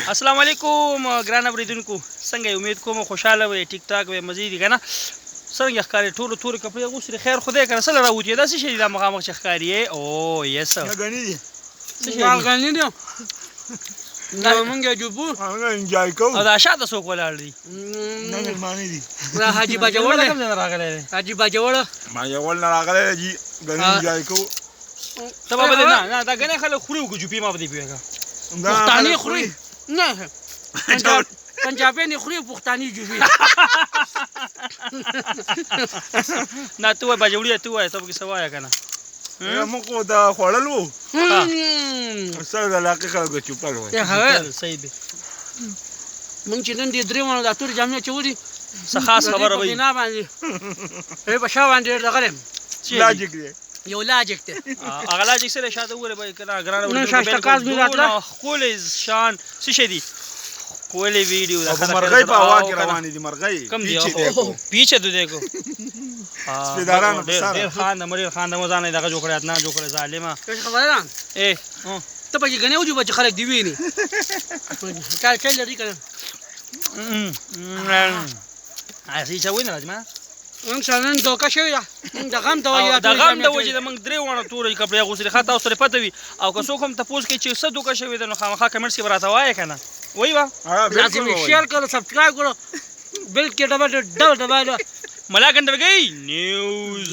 السلام علیکم ګران اوریدونکو، څنګه یې؟ امید کوم خوشاله وئ، ټیک ټاک وئ، مزې دي که نه؟ څرنګه ښکاري ټولو تورې کپړې اغوستې، خیر خدای که نه څه له راووتې دا څه شی دي دا مخامخ چې ښکاري یې؟ او یس ګني دي څه شی دي؟ ګني دي دا مونږ یې جوبو انجوای کوو. او دا شاته څوک ولاړ دي؟ نه مېلمانه دي. دا حاجي باجوړ کوم ځای نه راغلی دی؟ حاجي باجوړ باجوړ نه راغلی دی جي، ګني انجوای کوو. ته به دې نه دا ګنې خلک خوري وکړو جوپې ما به دې پوهېږه. پښتانې خوري نه پنجابیان خوري پښتانې جوبې نه ته وایه باجوړیه ته ووایه ته پکې څه وایه که نه؟ موږ خو دا خوړل وو، سره د علاقې خلکو چوپل وایي. صحیح دی. مونږ چې نن دې درې ونه دا تورې جامې اچولي څه خاص خبره وایي؟ بنا باندې په شا باندې دغه دی لاجیک دی، یو لاجک دی. هغه لاجک سره شاته وګورئ به که نه ګرانه نن شاشته کاز مې راتله ښکلی شان څه شی دي؟ ښکلی ویډیو او په مرغۍ په هوا کې روانې دي. مرغۍ کم دي؟ پیچې دی، پیچه دو دی کو سپېدارانو په سره ډېر خان د مریر خان د مو ځان یې دغه جوړ کړی ادنا جوړ کړی ظالمه. خبره ده ته پکې ګنې وجوبه چې خلک دې ویني کال لري که نه؟ هسې چې وایي نه راځي ما موږ سره نن دوکه شوې ده. موږ د غم د او وجې د غم د وجې د موږ درې واړه تورې کپړې اغوستې ښه تاسو سره پته وي. او که څوک هم تپوس کوي چې څه دوکه شوې ده نو خامخا کمنټس کې به راته وایه که نه؟ وایي به لازمي شیر کړو سبسکرایب کړو بیل کې ډبل ملا ګندرګۍ نیوز.